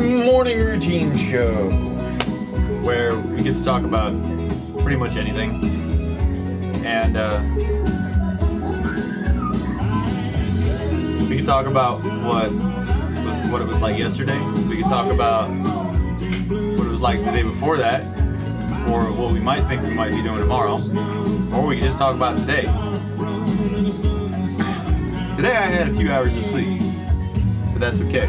morning routine show where we get to talk about pretty much anything, and we can talk about what it was like yesterday. We can talk about what it was like the day before that, or what we might think we might be doing tomorrow, or we can just talk about today. Today I had a few hours of sleep, but that's okay.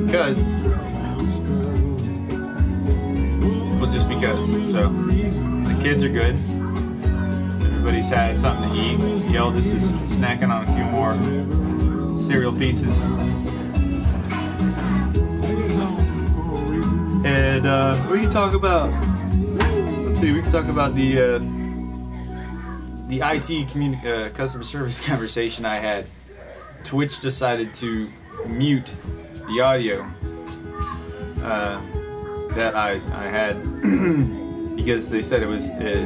Because, so the kids are good. Everybody's had something to eat. The eldest is snacking on a few more cereal pieces. And we can talk about, we can talk about the IT customer service conversation I had. Twitch decided to mute the audio that I had because they said it was a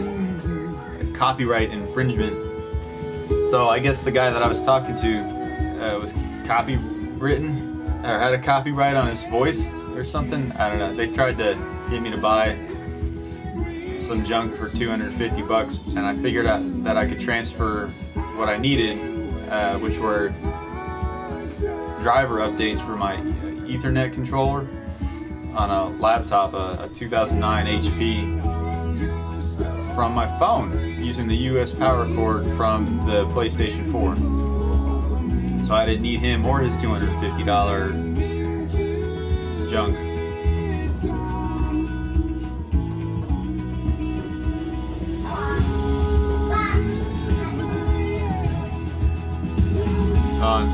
copyright infringement. So I guess the guy that I was talking to was copywritten or had a copyright on his voice or something. I don't know. They tried to get me to buy some junk for $250, and I figured out that I could transfer what I needed, which were driver updates for my Ethernet controller on a laptop, a 2009 HP, from my phone using the US power cord from the PlayStation 4. So I didn't need him or his $250 junk.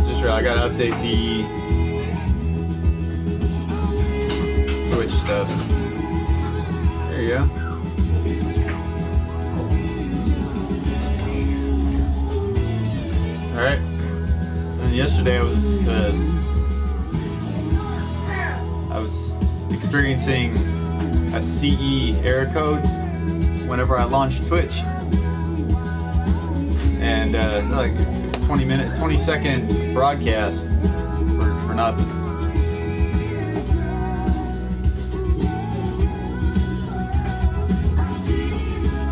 Just right, I gotta update the Twitch stuff. There you go. All right. And yesterday I was experiencing a CE error code whenever I launched Twitch, and it's like 20-second broadcast for nothing.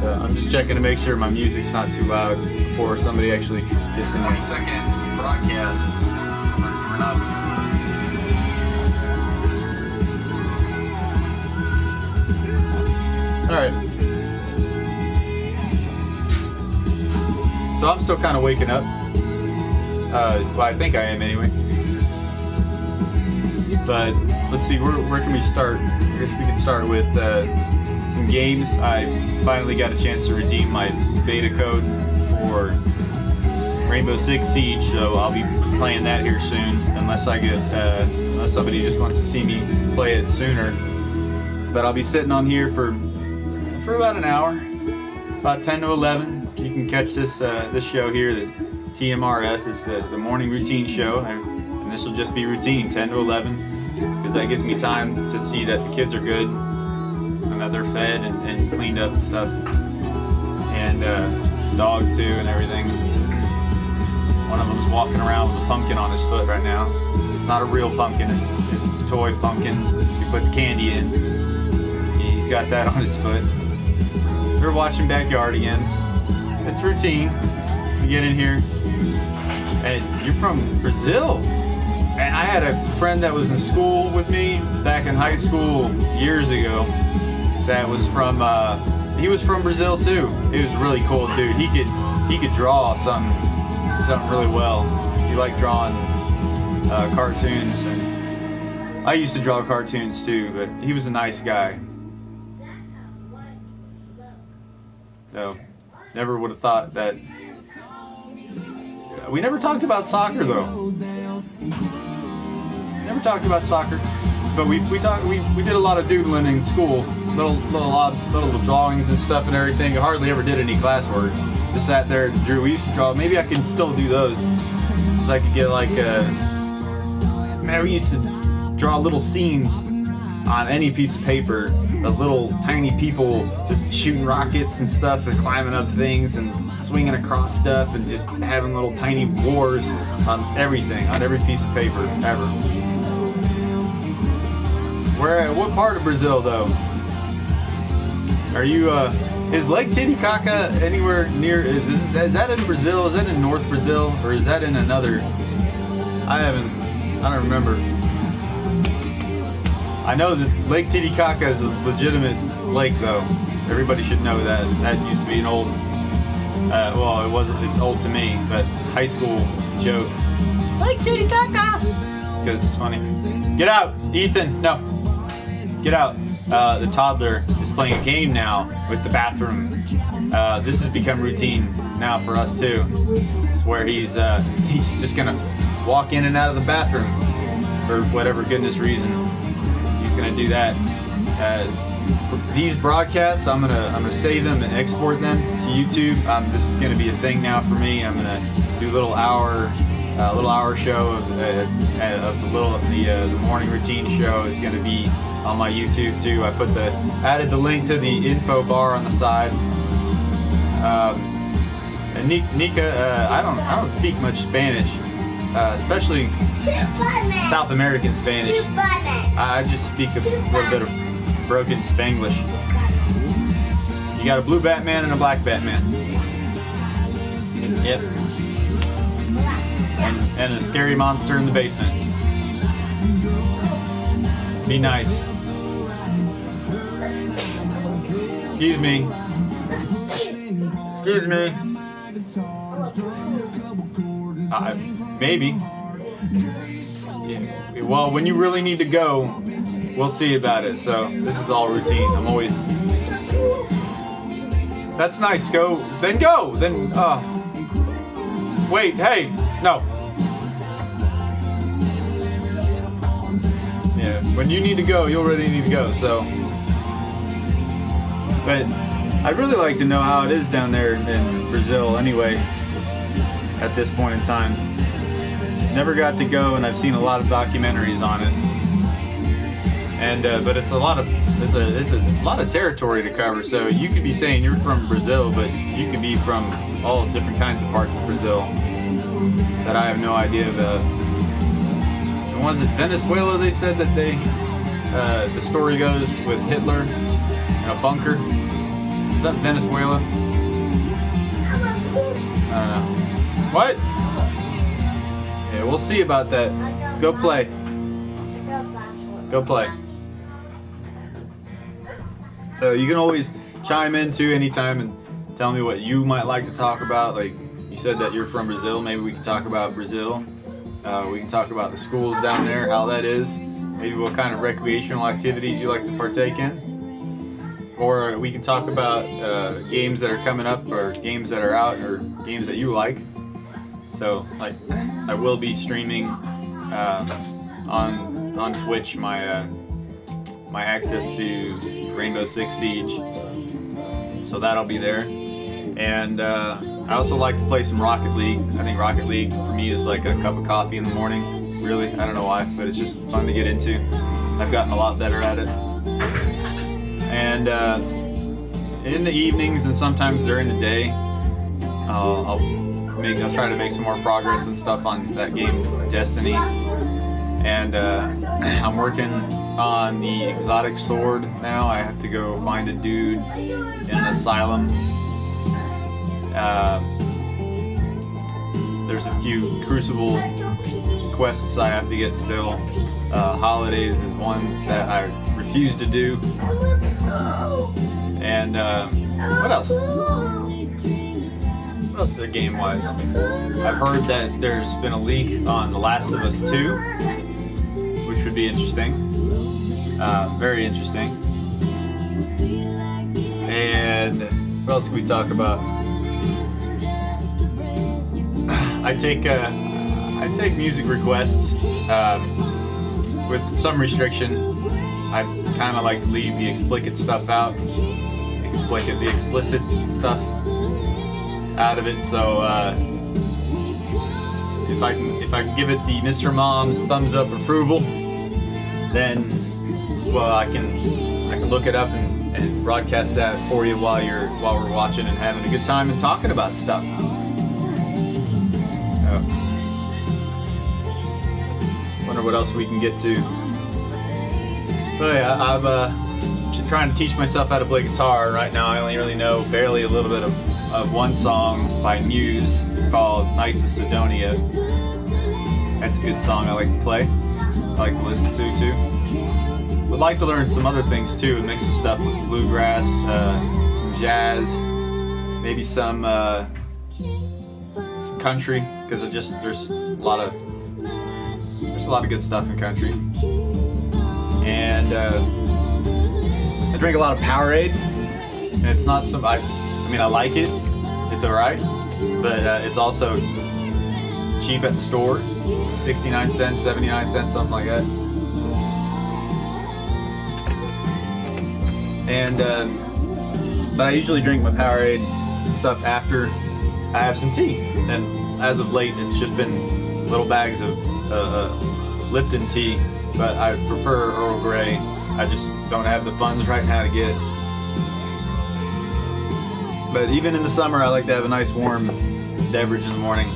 So I'm just checking to make sure my music's not too loud before somebody actually gets in. 20-second broadcast for nothing. All right. So I'm still kind of waking up. Well, I think I am anyway. But let's see, where can we start? I guess we can start with some games. I finally got a chance to redeem my beta code for Rainbow Six Siege, so I'll be playing that here soon, unless somebody just wants to see me play it sooner. But I'll be sitting on here for about an hour, about 10 to 11. You can catch this show here, the TMRS. It's the morning routine show, and this will just be routine, 10 to 11, because that gives me time to see that the kids are good and that they're fed and cleaned up and stuff, and dog too and everything. One of them's walking around with a pumpkin on his foot right now. It's not a real pumpkin, it's a toy pumpkin. You put the candy in. He's got that on his foot. We're watching Backyardigans. It's routine. You get in here, and you're from Brazil. And I had a friend that was in school with me back in high school years ago that was from, he was from Brazil too. He was a really cool dude. He could draw something really well. He liked drawing cartoons, and I used to draw cartoons too, but he was a nice guy. So, never would have thought that. We never talked about soccer though. Never talked about soccer, but we did a lot of doodling in school, little drawings and stuff and everything. I hardly ever did any classwork. Just sat there and drew. We used to draw. Maybe I can still do those, cause I could get like man, we used to draw little scenes on any piece of paper, of little tiny people just shooting rockets and stuff and climbing up things and swinging across stuff and just having little tiny wars on everything, on every piece of paper ever. What part of Brazil though? Are you is Lake Titicaca anywhere near? Is that in Brazil? Is that in North Brazil, or is that in another? I don't remember. I know that Lake Titicaca is a legitimate lake, though. Everybody should know that. That used to be an old, it's old to me, but high school joke. Lake Titicaca! Because it's funny. Get out, Ethan! No. Get out. The toddler is playing a game now with the bathroom. This has become routine now for us, too. It's where he's just going to walk in and out of the bathroom for whatever goodness reason. He's gonna do that. For these broadcasts, I'm gonna save them and export them to YouTube. This is gonna be a thing now for me. I'm gonna do a little hour show of the morning routine show is gonna be on my YouTube too. I added the link to the info bar on the side. And Nika, I don't speak much Spanish. Especially South American Spanish. I just speak a little bit of broken Spanglish. You got a blue Batman and a black Batman. Yep. And a scary monster in the basement. Be nice. Excuse me. Excuse me. Maybe. Yeah. Well, when you really need to go, we'll see about it. So this is all routine. I'm always. That's nice. Go. Then go. Then. Wait. Hey. No. Yeah. When you need to go, you'll really need to go. So. But I'd really like to know how it is down there in Brazil. Anyway. At this point in time, never got to go, and I've seen a lot of documentaries on it. And but it's a lot of territory to cover. So you could be saying you're from Brazil, but you could be from all different kinds of parts of Brazil that I have no idea about. And was it Venezuela? They said that the story goes with Hitler in a bunker. Is that Venezuela? I don't know. What? Yeah, we'll see about that. Go play. Go play. So you can always chime in too anytime and tell me what you might like to talk about. Like you said that you're from Brazil. Maybe we can talk about Brazil. We can talk about the schools down there, how that is. Maybe what kind of recreational activities you like to partake in. Or we can talk about games that are coming up, or games that are out, or games that you like. So, like, I will be streaming on Twitch my access to Rainbow Six Siege. So that'll be there. And I also like to play some Rocket League. I think Rocket League for me is like a cup of coffee in the morning. Really, I don't know why, but it's just fun to get into. I've gotten a lot better at it. And in the evenings and sometimes during the day, I'll try to make some more progress and stuff on that game, Destiny. And I'm working on the exotic sword now. I have to go find a dude in an asylum. There's a few Crucible quests I have to get still. Holidays is one that I refuse to do. And what else? What else is there game-wise? I've heard that there's been a leak on The Last of Us 2, which would be interesting. Very interesting. And what else can we talk about? I take music requests with some restriction. I kind of like to leave the explicit stuff out, the explicit stuff out of it. So if I can give it the Mr. Mom's thumbs up approval, then well I can I can look it up and broadcast that for you while we're watching and having a good time and talking about stuff. Wonder what else we can get to. But yeah, I'm trying to teach myself how to play guitar. Right now I only really know barely a little bit of one song by Muse called Knights of Sidonia. That's a good song I like to play. I like to listen to too. Would like to learn some other things too, a mix of stuff with bluegrass, some jazz, maybe some country, because there's a lot of good stuff in country. And I drink a lot of Powerade, and it's not some. I like it. It's alright, but it's also cheap at the store, 69 cents, 79 cents, something like that. And but I usually drink my Powerade stuff after I have some tea. And as of late, it's just been little bags of Lipton tea, but I prefer Earl Grey. I just don't have the funds right now to get it. But even in the summer, I like to have a nice warm beverage in the morning,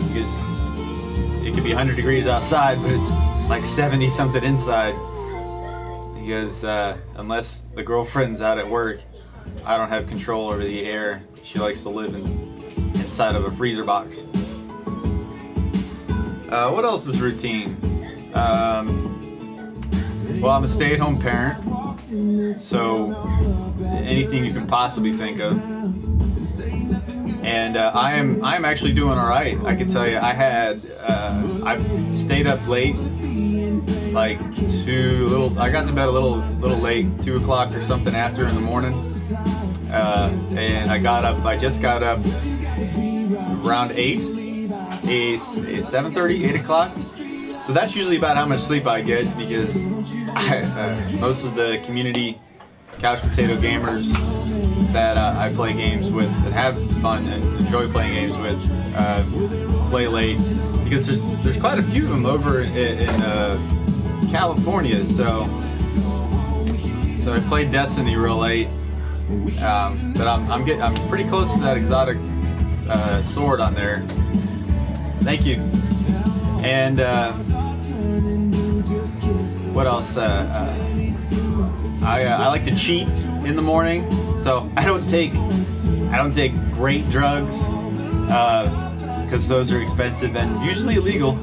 because it could be 100 degrees outside, but it's like 70 something inside. Because unless the girlfriend's out at work, I don't have control over the air. She likes to live inside of a freezer box. What else is routine? Well, I'm a stay-at-home parent, so anything you can possibly think of. And I am actually doing all right. I can tell you, I stayed up late, like I got to bed a little late, 2 o'clock or something after in the morning, and I just got up around 7:30, 8 o'clock. So that's usually about how much sleep I get, because most of the community couch potato gamers that I play games with and have fun and enjoy playing games with play late, because there's quite a few of them over in California. So I played Destiny real late, but I'm pretty close to that exotic sword on there. Thank you. And what else? I like to cheat in the morning, so I don't take great drugs, because those are expensive and usually illegal.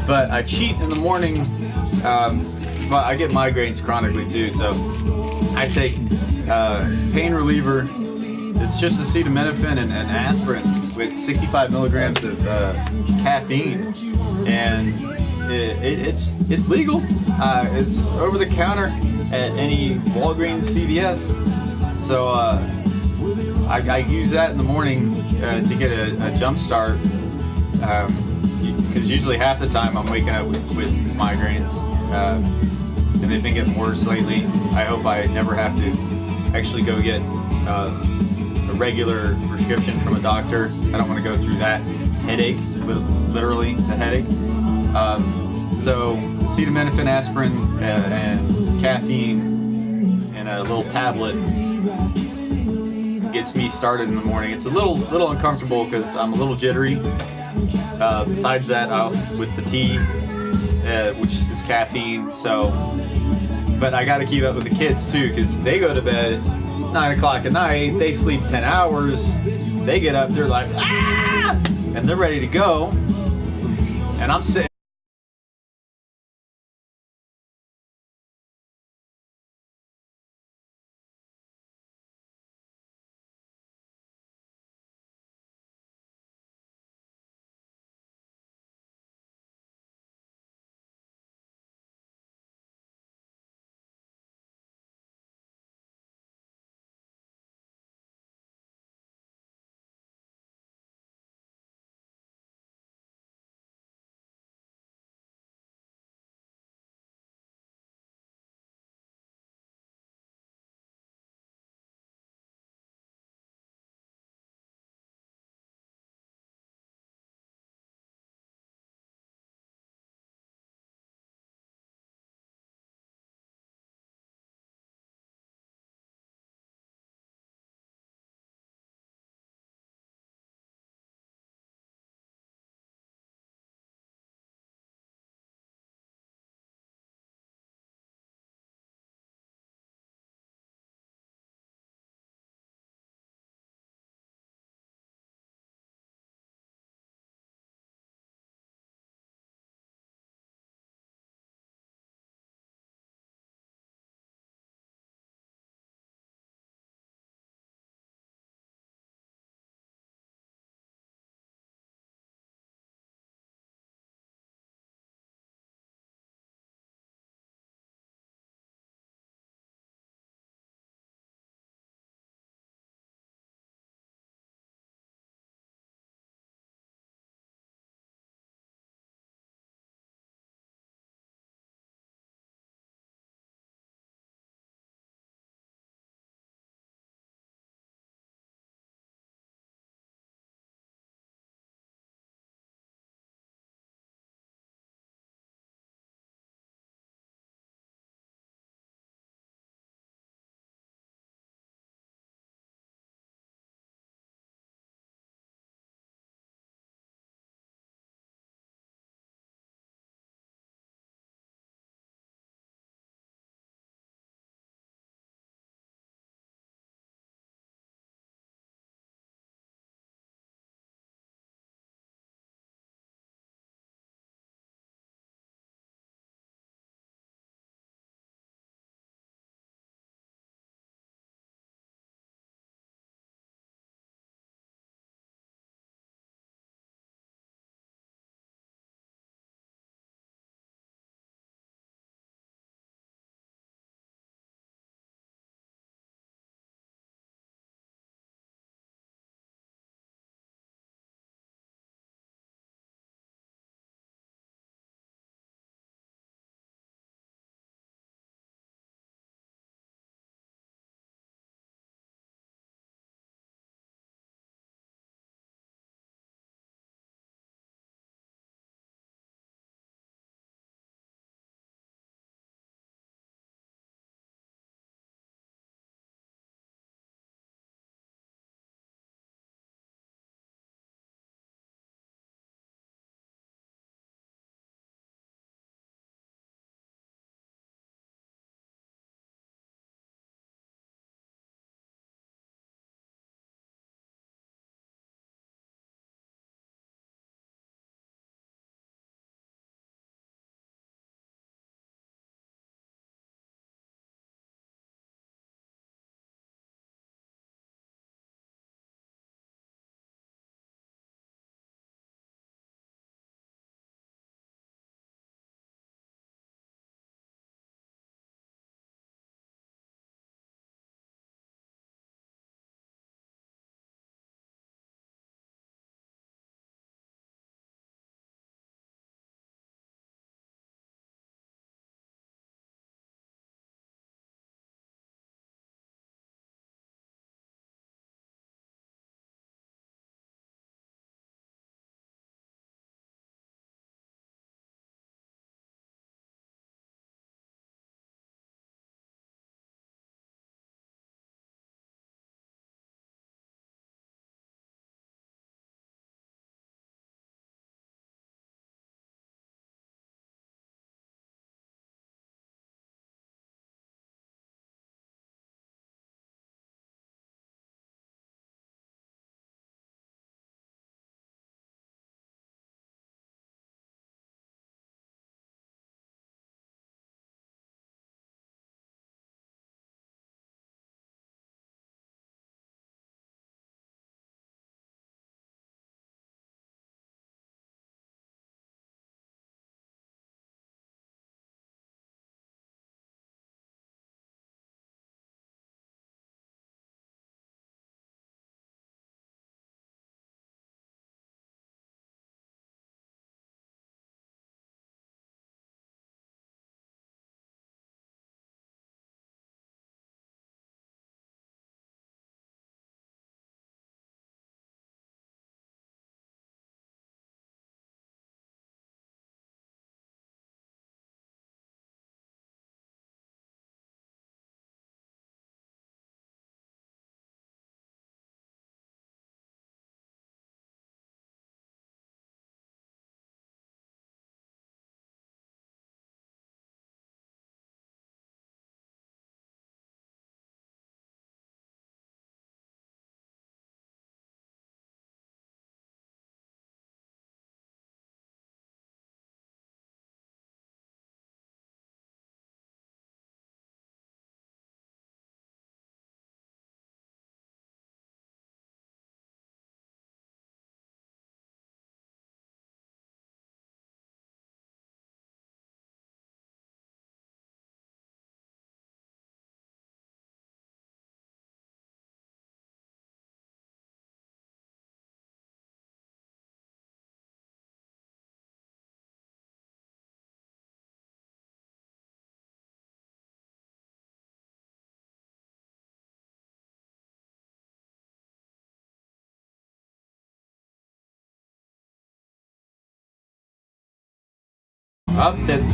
But I cheat in the morning. Well, I get migraines chronically too, so I take pain reliever. It's just acetaminophen and aspirin with 65 milligrams of caffeine, and it's legal. It's over the counter at any Walgreens, CVS. So I use that in the morning to get a jump start, because usually half the time I'm waking up with migraines, and they've been getting worse lately. I hope I never have to actually go get a regular prescription from a doctor. I don't want to go through that headache, literally the headache. So acetaminophen, aspirin, and caffeine in a little tablet gets me started in the morning. It's a little uncomfortable because I'm a little jittery. Besides that, I also with the tea, which is caffeine. So, but I got to keep up with the kids too, because they go to bed 9 o'clock at night. They sleep 10 hours. They get up, they're like, ah! And they're ready to go. And I'm sitting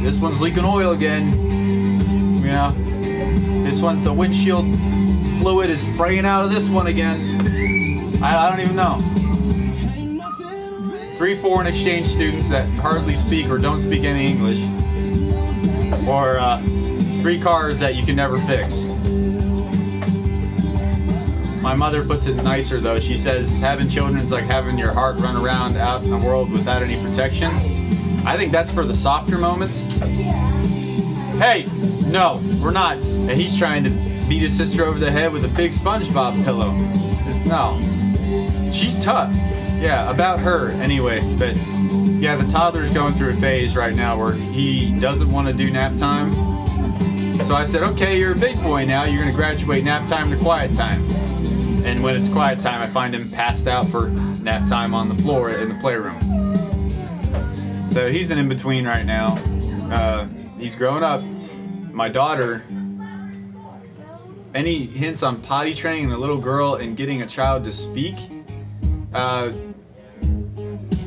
This one's leaking oil again. Yeah. This one, the windshield fluid is spraying out of this one again. I don't even know. 3 foreign exchange students that hardly speak or don't speak any English. Or 3 cars that you can never fix. My mother puts it nicer though. She says having children is like having your heart run around out in the world without any protection. I think that's for the softer moments. Hey, no, we're not. And he's trying to beat his sister over the head with a big SpongeBob pillow. No. She's tough. Yeah, about her anyway. But yeah, the toddler's going through a phase right now where he doesn't want to do nap time. So I said, okay, you're a big boy now. You're going to graduate nap time to quiet time. And when it's quiet time, I find him passed out for nap time on the floor in the playroom. So he's an in-between right now. He's growing up. My daughter, any hints on potty training a little girl and getting a child to speak?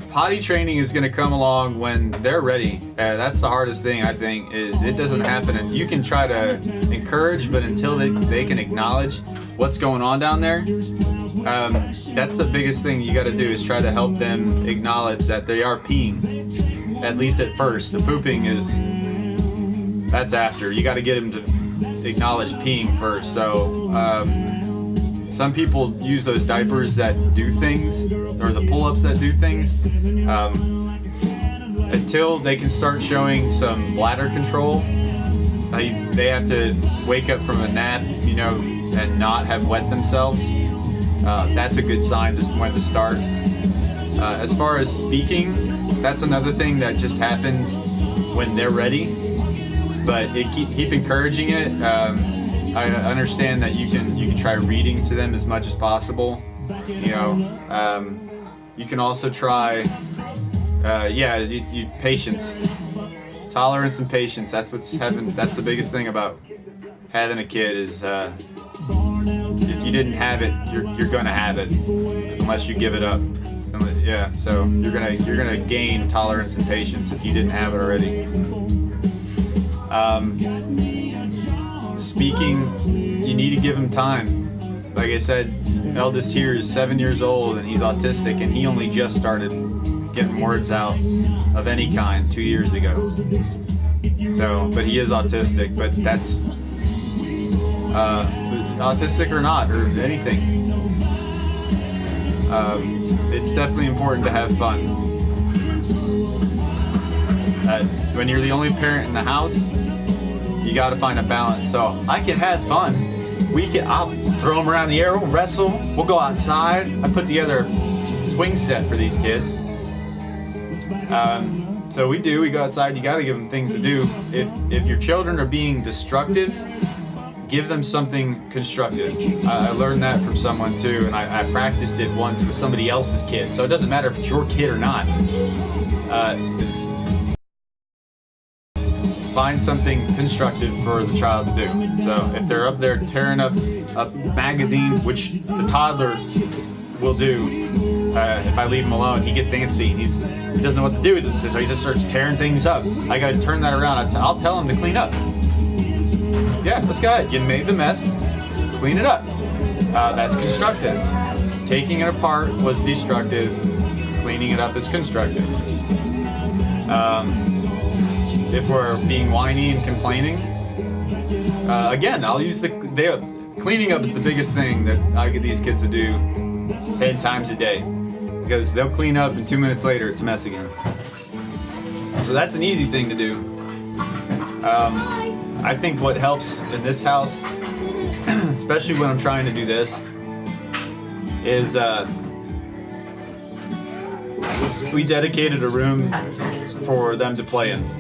Potty training is going to come along when they're ready. That's the hardest thing, I think, is it doesn't happen. And you can try to encourage, but until they can acknowledge what's going on down there, that's the biggest thing you got to do is try to help them acknowledge that they are peeing, at least at first. The pooping that's after. You got to get them to acknowledge peeing first. So some people use those diapers that do things, or the pull-ups that do things, until they can start showing some bladder control. They have to wake up from a nap, and not have wet themselves. That's a good sign just when to start. As far as speaking, that's another thing that just happens when they're ready. But keep encouraging it. I understand that you can try reading to them as much as possible. You can also try, patience, tolerance, and patience. That's that's the biggest thing about having a kid is if you didn't have it, you're gonna have it unless you give it up. Yeah, so you're gonna gain tolerance and patience if you didn't have it already. Speaking, you need to give him time. Like I said, eldest here is 7 years old and he's autistic, and he only just started getting words out of any kind 2 years ago. So, but he is autistic, but that's autistic or not, or anything. It's definitely important to have fun. When you're the only parent in the house, you got to find a balance. So I can have fun. I'll throw them around the air. We'll wrestle. We'll go outside. I put together a swing set for these kids. So we go outside. You got to give them things to do. If your children are being destructive, give them something constructive. I learned that from someone too, and I practiced it once with somebody else's kid. So it doesn't matter if it's your kid or not. Find something constructive for the child to do. So if they're up there tearing up a magazine, which the toddler will do, if I leave him alone, he gets antsy. He doesn't know what to do with it, so he just starts tearing things up. I got to turn that around. I'll tell him to clean up. Yeah, let's go ahead. You made the mess. Clean it up. That's constructive. Taking it apart was destructive. Cleaning it up is constructive. If we're being whiny and complaining, again, I'll use cleaning up is the biggest thing that I get these kids to do 10 times a day, because they'll clean up and 2 minutes later it's a mess again. So that's an easy thing to do. I think what helps in this house, especially when I'm trying to do this, is we dedicated a room for them to play in.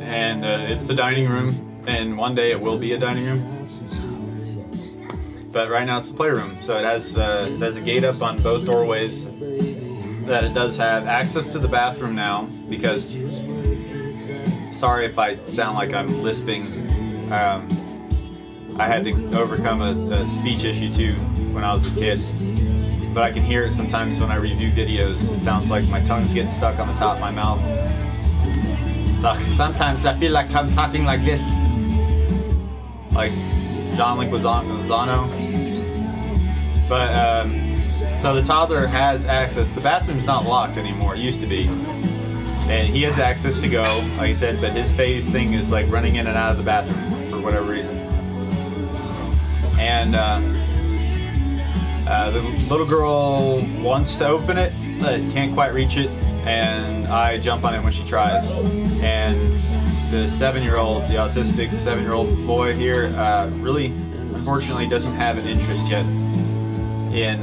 And it's the dining room, and one day it will be a dining room. But right now it's the playroom. So it has a gate up on both doorways that it does have access to the bathroom now, because, sorry if I sound like I'm lisping, I had to overcome a speech issue too when I was a kid. but I can hear it sometimes when I review videos. It sounds like my tongue's getting stuck on the top of my mouth. So sometimes I feel like I'm talking like this, like John Leguizamo. But so the toddler has access. The bathroom's not locked anymore. It used to be, and he has access to go, like I said. But his phase thing is like running in and out of the bathroom for whatever reason. And the little girl wants to open it, but can't quite reach it. And I jump on it when she tries. And the 7-year-old, the autistic 7-year-old boy here, really, unfortunately, doesn't have an interest yet in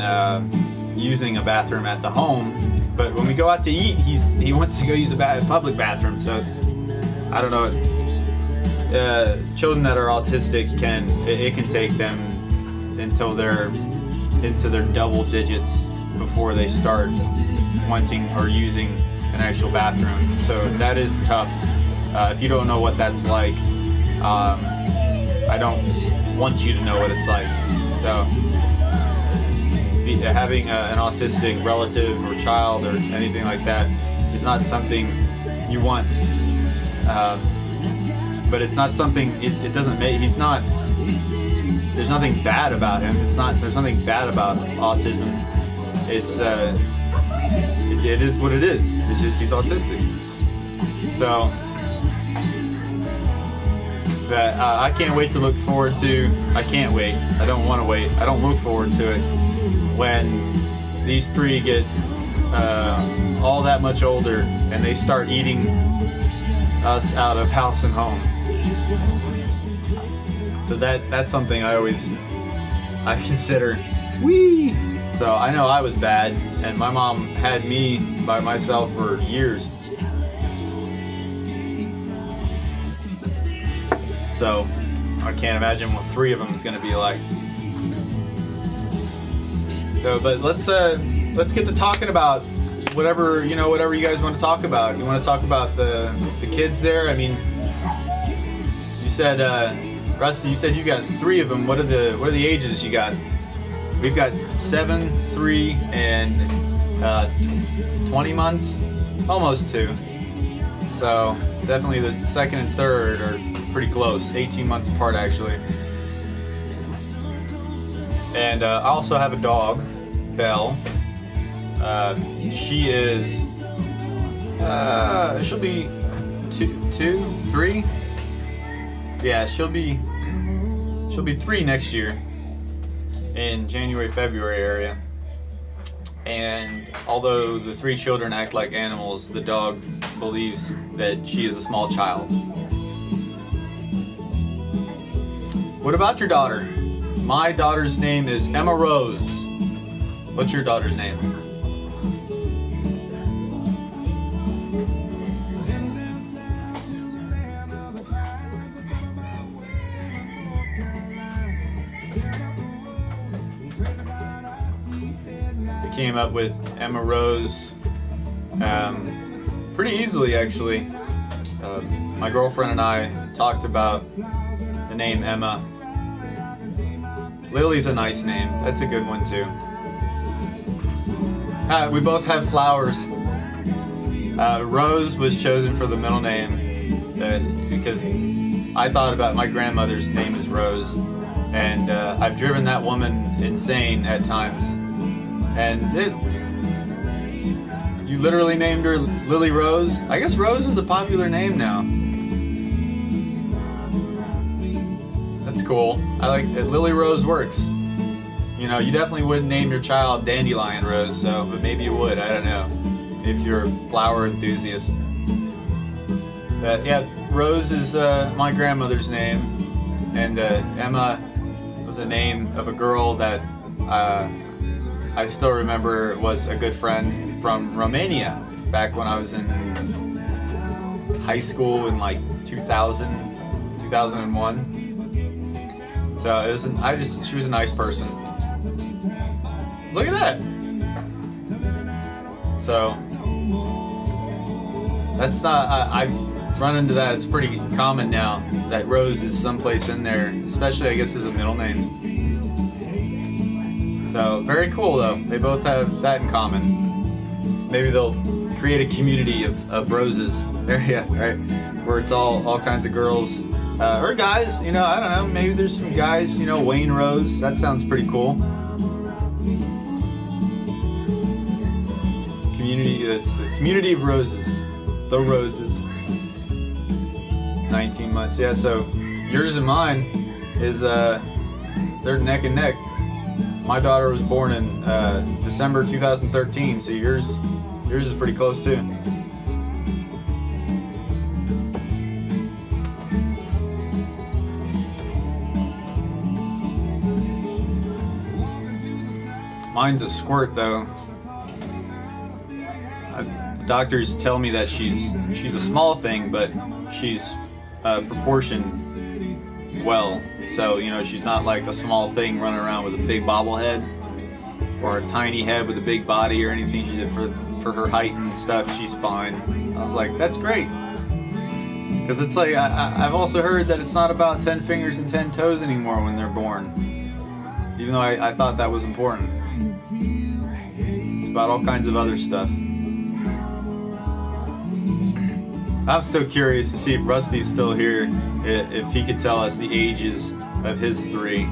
using a bathroom at the home. But when we go out to eat, he wants to go use a public bathroom. So it's, I don't know. Children that are autistic it can take them until they're into their double digits before they start wanting or using an actual bathroom. So that is tough. If you don't know what that's like, I don't want you to know what it's like. So having an autistic relative or child or anything like that is not something you want. But it's not something, it doesn't make, there's nothing bad about him. There's nothing bad about autism. It's, it is what it is. It's just he's autistic. So, that I can't wait to look forward to, I can't wait. I don't want to wait. I don't look forward to it when these three get all that much older and they start eating us out of house and home. So that's something I consider. Whee! So I know I was bad, and my mom had me by myself for years. So I can't imagine what 3 of them is going to be like. So, but let's get to talking about whatever you guys want to talk about. You want to talk about the kids there? I mean, you said Rusty, you said you got 3 of them. What are the ages you got? We've got 7, 3, and 20 months, almost 2. So definitely the 2nd and 3rd are pretty close, 18 months apart actually. And I also have a dog, Belle. She is, she'll be 2, 3. Yeah, she'll be 3 next year in January, February area. And although the 3 children act like animals, the dog believes that she is a small child. What about your daughter? My daughter's name is Emma Rose. What's your daughter's name? Came up with Emma Rose pretty easily actually. My girlfriend and I talked about the name Emma. Lily's a nice name. That's a good one too. We both have flowers. Rose was chosen for the middle name because I thought about my grandmother's name is Rose, and I've driven that woman insane at times. And you literally named her Lily Rose. I guess Rose is a popular name now. That's cool. I like it. Lily Rose works. You know, you definitely wouldn't name your child Dandelion Rose, but maybe you would. I don't know if you're a flower enthusiast. But yeah, Rose is my grandmother's name, and Emma was the name of a girl that I still remember was a good friend from Romania back when I was in high school in like 2000, 2001. So it was she was a nice person. Look at that. So that's not, I've run into that. It's pretty common now that Rose is someplace in there, especially I guess as a middle name. So very cool though. They both have that in common. Maybe they'll create a community of roses. Yeah, right. Where it's all kinds of girls or guys. I don't know. Maybe there's some guys. Wayne Rose. That sounds pretty cool. Community. It's the community of roses. The roses. 19 months. Yeah. So yours and mine is they're neck and neck. My daughter was born in December 2013, so yours is pretty close too. Mine's a squirt though. Doctors tell me that she's a small thing, but she's proportioned well. So, she's not like a small thing running around with a big bobblehead or a tiny head with a big body or anything. She did for her height and stuff, she's fine. I was like, that's great. Because it's like, I've also heard that it's not about 10 fingers and 10 toes anymore when they're born. Even though I thought that was important. It's about all kinds of other stuff. I'm still curious to see if Rusty's still here, if he could tell us the ages of his 3.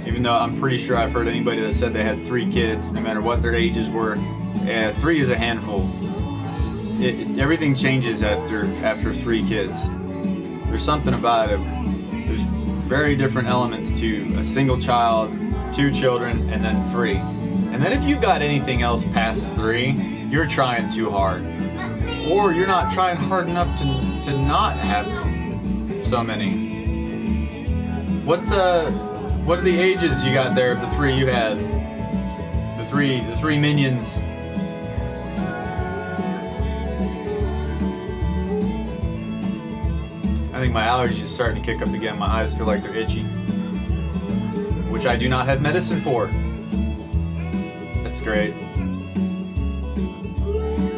Even though I'm pretty sure I've heard anybody that said they had 3 kids, no matter what their ages were. 3 is a handful. Everything changes after 3 kids. There's something about it. There's very different elements to a single child, 2 children, and then 3. And then if you got anything else past 3, you're trying too hard. Or you're not trying hard enough to not have so many. What are the ages you got there of the 3 you have? The three minions. I think my allergies are starting to kick up again. My eyes feel like they're itchy. Which I do not have medicine for. That's great.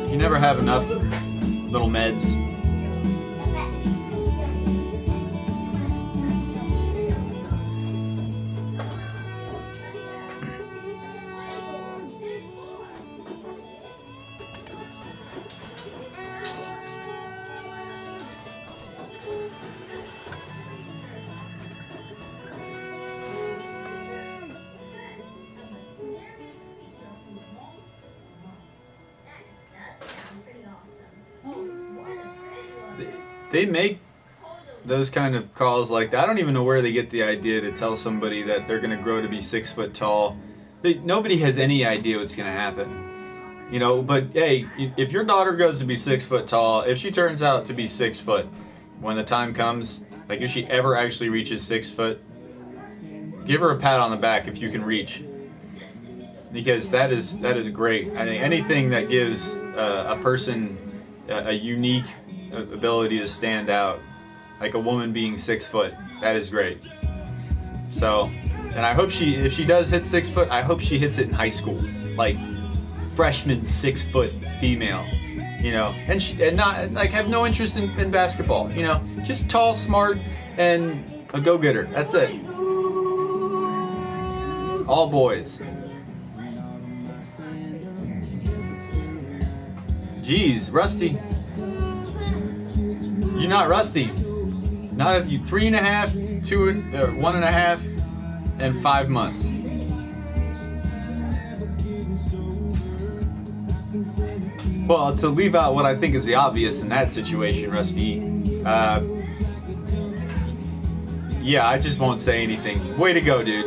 You never have enough little meds. They make those kind of calls like that. I don't even know where they get the idea to tell somebody that they're going to grow to be 6 foot tall. Nobody has any idea what's going to happen. But hey, if your daughter grows to be 6 foot tall, if she turns out to be 6 foot when the time comes, like if she ever actually reaches 6 foot, give her a pat on the back if you can reach. Because that is great. I think anything that gives a person a unique ability to stand out, like a woman being 6 foot, that is great. So, and I hope if she does hit 6 foot, I hope she hits it in high school, like freshman 6 foot female, and not like have no interest in basketball, just tall, smart, and a go-getter. That's it. All boys. Jeez, Rusty. You're not Rusty. Not if you 3.5, 2, 1.5, and 5 months. Well, to leave out what I think is the obvious in that situation, Rusty. Yeah, I just won't say anything. Way to go, dude.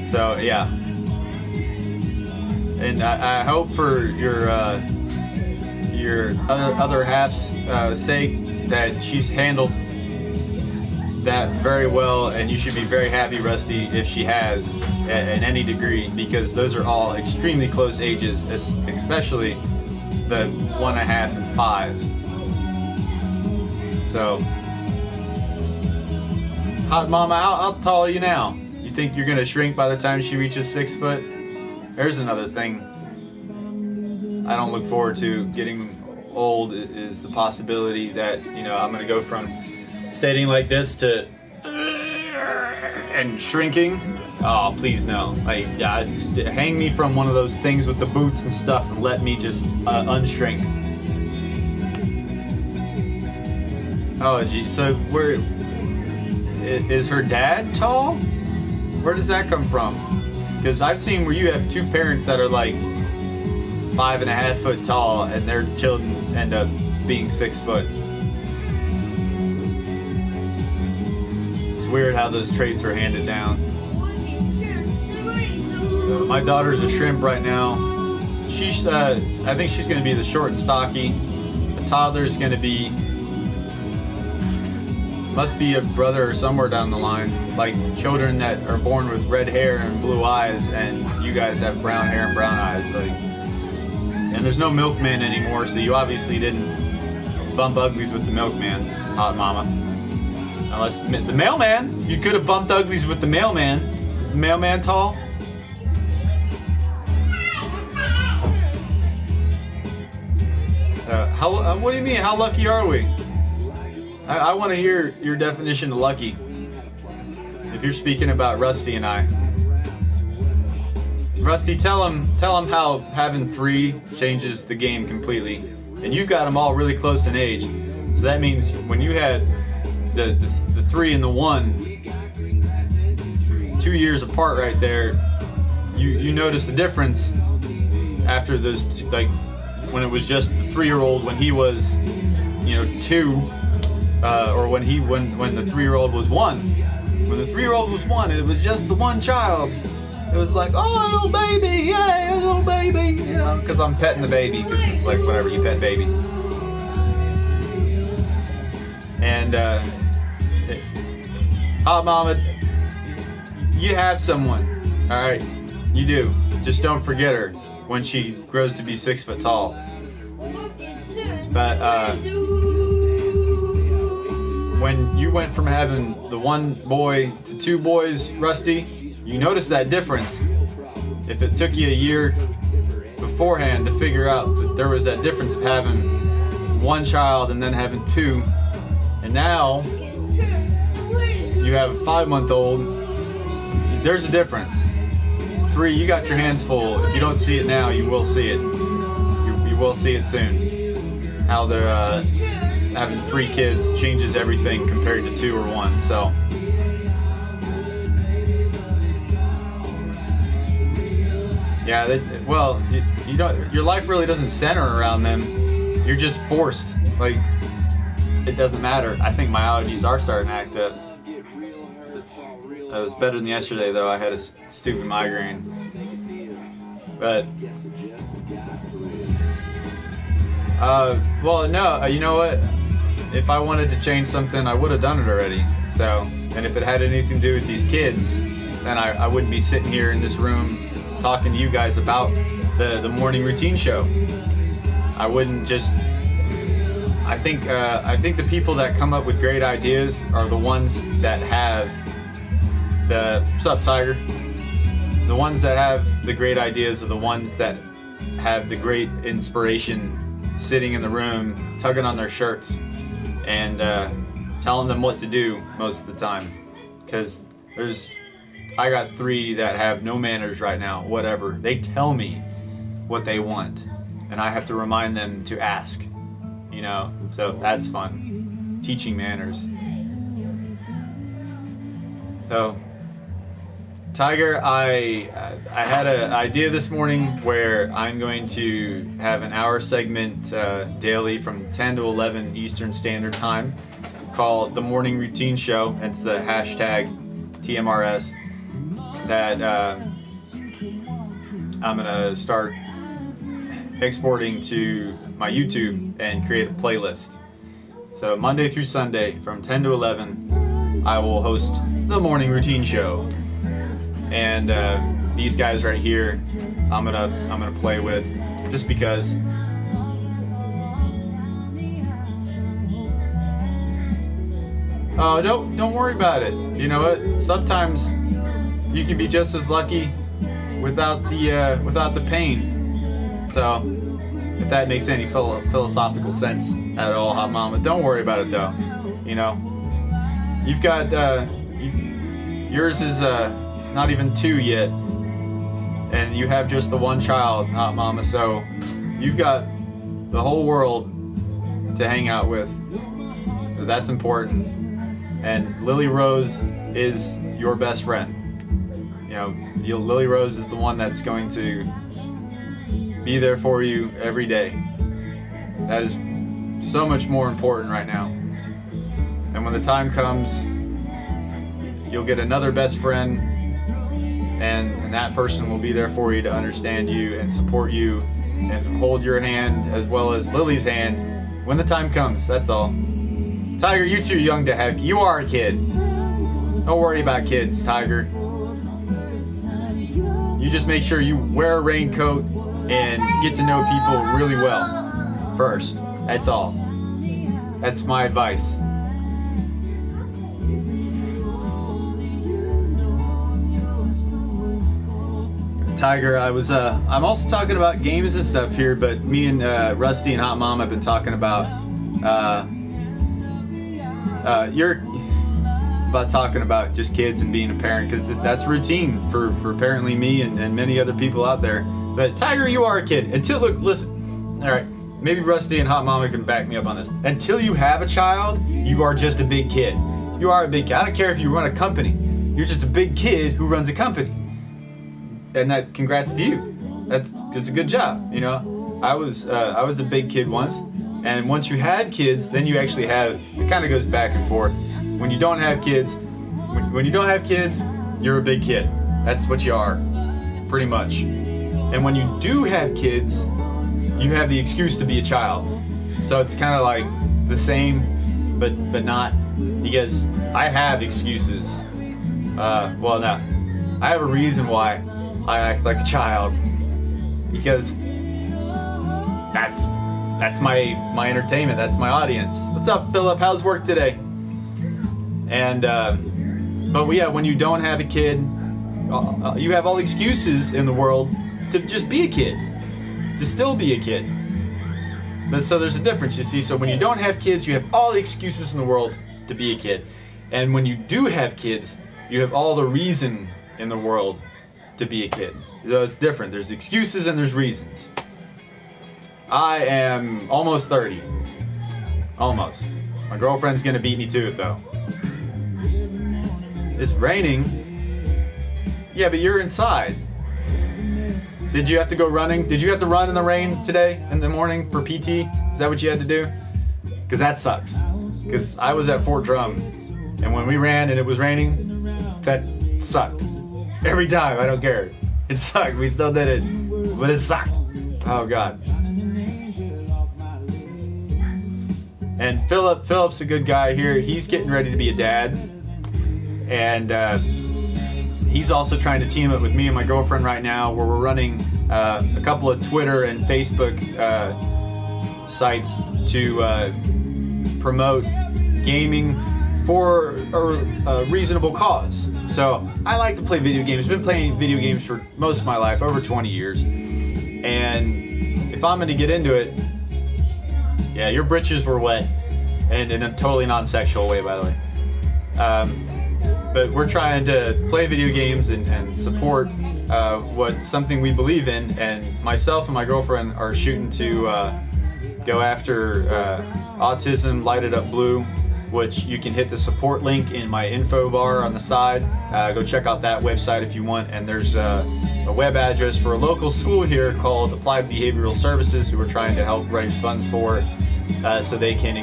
So yeah. And I hope for your other half's sake that she's handled that very well, and you should be very happy, Rusty, if she has in any degree, because those are all extremely close ages, especially the 1.5 and 5. So, hot mama, how tall are you now? You think you're gonna shrink by the time she reaches 6 foot? There's another thing I don't look forward to getting old is the possibility that, you know, I'm going to go from sitting like this to and shrinking. Oh, please no. Like, yeah, hang me from one of those things with the boots and stuff and let me just unshrink. Oh, gee. So where is her dad tall? Where does that come from? Because I've seen where you have two parents that are like 5.5 foot tall and their children end up being 6 foot. It's weird how those traits are handed down. So my daughter's a shrimp right now. She's I think she's going to be the short and stocky. The toddler's going to be, must be a brother or somewhere down the line, like children that are born with red hair and blue eyes, and you guys have brown hair and brown eyes. Like, and there's no milkman anymore, so you obviously didn't bump uglies with the milkman, hot mama. Unless the mailman, you could have bumped uglies with the mailman. Is the mailman tall? What do you mean? How lucky are we? I want to hear your definition of lucky. If you're speaking about Rusty and I. Rusty, tell him how having 3 changes the game completely. And you've got them all really close in age. So that means when you had the 3 and the 1, 2 years apart right there, you notice the difference after those two, like when it was just the 3-year-old when he was, 2. Or when the 3-year-old was 1. When the 3-year-old was 1, it was just the one child. It was like, oh, little baby, yeah, little baby, because I'm petting the baby, because it's like whatever, you pet babies. And, Mama, you have someone, all right? You do. Just don't forget her when she grows to be 6 foot tall. But, when you went from having the 1 boy to 2 boys, Rusty, you noticed that difference. If it took you a year beforehand to figure out that there was that difference of having 1 child and then having 2, and now you have a 5-month-old, there's a difference. 3, you got your hands full. If you don't see it now, you will see it. You will see it soon. How they're having 3 kids changes everything compared to 2 or 1. So, yeah. You don't. Your life really doesn't center around them. You're just forced. Like, it doesn't matter. I think my allergies are starting to act up. It was better than yesterday, though. I had a stupid migraine. But. No. You know what? If I wanted to change something, I would have done it already. So, and if it had anything to do with these kids, then I wouldn't be sitting here in this room talking to you guys about the morning routine show. I wouldn't just. I think the people that come up with great ideas are the ones that have the. What's up, Tiger? The ones that have the great ideas are the ones that have the great inspiration, sitting in the room, tugging on their shirts, and telling them what to do most of the time. Because I got 3 that have no manners right now, whatever. They tell me what they want, and I have to remind them to ask, so that's fun. Teaching manners. So, Tiger, I had an idea this morning where I'm going to have an hour segment daily from 10 to 11 Eastern Standard Time called The Morning Routine Show. It's the hashtag TMRS that I'm going to start exporting to my YouTube and create a playlist. So Monday through Sunday from 10 to 11, I will host The Morning Routine Show. And these guys right here, I'm gonna play with, just because. Oh, don't worry about it. You know what? Sometimes you can be just as lucky without the pain. So if that makes any philosophical sense at all, Hot Mama. Don't worry about it though. You know, you've got yours is not even 2 yet, and you have just the one child, Hot Mama. So you've got the whole world to hang out with. So that's important. And Lily Rose is your best friend. You know, Lily Rose is the one that's going to be there for you every day. That is so much more important right now. And when the time comes, you'll get another best friend, and that person will be there for you to understand you and support you and hold your hand as well as Lily's hand when the time comes. That's all. Tiger, you're too young to have. You are a kid. Don't worry about kids, Tiger. You just make sure you wear a raincoat and get to know people really well first. That's all. That's my advice. Tiger, I'm also talking about games and stuff here, but me and Rusty and Hot Mom have been talking about talking about just kids and being a parent, because that's routine for apparently me and many other people out there. But Tiger, you are a kid. Listen, all right, maybe Rusty and Hot Mama can back me up on this. Until you have a child, you are just a big kid. You are a big kid. I don't care if you run a company. You're just a big kid who runs a company. And that, congrats to you. It's a good job. You know, I was a big kid once, and once you had kids, then you actually have. It kind of goes back and forth. When you don't have kids, you're a big kid. That's what you are, pretty much. And when you do have kids, you have the excuse to be a child. So it's kind of like the same, but not, because I have excuses. Well, no, I have a reason why I act like a child, because that's my entertainment. That's my audience. What's up, Philip? How's work today? And but yeah, when you don't have a kid, you have all the excuses in the world to just be a kid, to still be a kid. But so there's a difference, you see. So when you don't have kids, you have all the excuses in the world to be a kid, and when you do have kids, you have all the reason in the world to be a kid. So it's different. There's excuses and there's reasons. I am almost 30. Almost. My girlfriend's gonna beat me to it though. It's raining. Yeah, but you're inside. Did you have to go running? Did you have to run in the rain today in the morning for PT? Is that what you had to do? Because that sucks. Because I was at Fort Drum, and when we ran and it was raining, that sucked. Every time, I don't care. It sucked. We still did it, but it sucked. Oh God. And Philip's a good guy here. He's getting ready to be a dad, and he's also trying to team up with me and my girlfriend right now, where we're running a couple of Twitter and Facebook sites to promote gaming for a reasonable cause. So I like to play video games. I've been playing video games for most of my life, over 20 years. And if I'm going to get into it, yeah, your britches were wet, and in a totally non-sexual way, by the way. But we're trying to play video games and support something we believe in, and myself and my girlfriend are shooting to go after Autism Lighted Up Blue, which you can hit the support link in my info bar on the side. Go check out that website if you want. And there's a web address for a local school here called Applied Behavioral Services, who we're trying to help raise funds for, so they can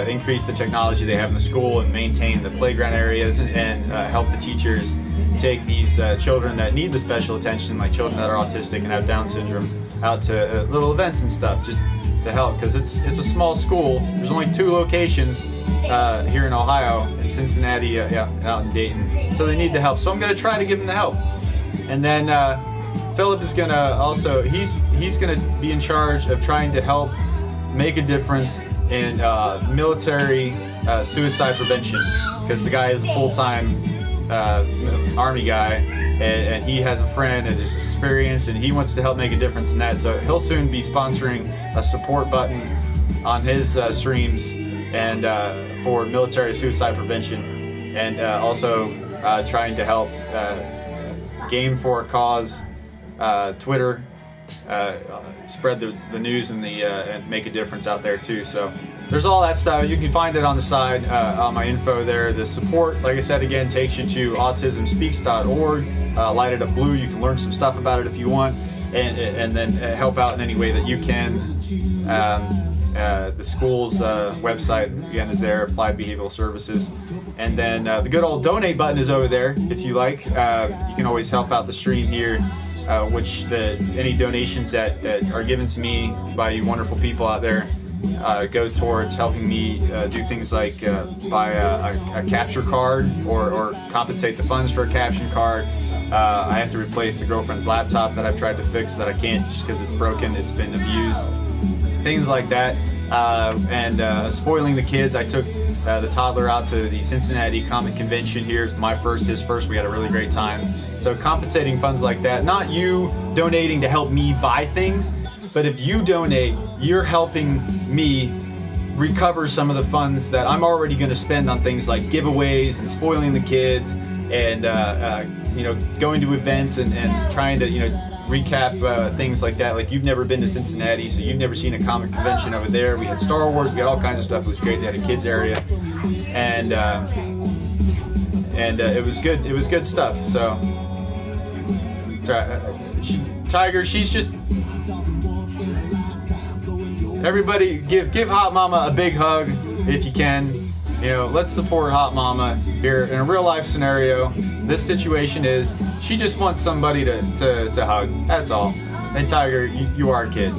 increase the technology they have in the school and maintain the playground areas, and help the teachers take these children that need the special attention, like children that are autistic and have Down syndrome, out to little events and stuff, just to help, because it's a small school. There's only 2 locations here in Ohio, in Cincinnati, and out in Dayton. So they need the help. So I'm going to try to give them the help. And then Philip is going to also, he's going to be in charge of trying to help make a difference in military suicide prevention, because the guy is a full-time Army guy, and he has a friend and is experienced, and he wants to help make a difference in that. So he'll soon be sponsoring a support button on his streams and for military suicide prevention, and also trying to help Game for a Cause, Twitter, spread the news and and make a difference out there too. So there's all that stuff. You can find it on the side on my info there. The support, like I said again, takes you to autismspeaks.org. Light it up blue. You can learn some stuff about it if you want, and then help out in any way that you can. The school's website again is there, Applied Behavioral Services, and then the good old donate button is over there if you like. You can always help out the stream here, which any donations that are given to me by you wonderful people out there go towards helping me do things like buy a capture card or compensate the funds for a caption card. I have to replace the girlfriend's laptop that I've tried to fix that I can't just because it's broken, it's been abused. Things like that, and spoiling the kids. I took the toddler out to the Cincinnati Comic Convention here. It's my first, his first. We had a really great time. So compensating funds like that, not you donating to help me buy things, but if you donate, you're helping me recover some of the funds that I'm already going to spend on things like giveaways and spoiling the kids and going to events and trying to recap things like that. Like, you've never been to Cincinnati, so you've never seen a comic convention over there. We had Star Wars, we had all kinds of stuff. It was great. They had a kids area, and it was good. It was good stuff. So Tiger, she's just, everybody give Hot Mama a big hug if you can. Let's support Hot Mama here in a real life scenario. This situation is she just wants somebody to hug. That's all. And Tiger, you are a kid.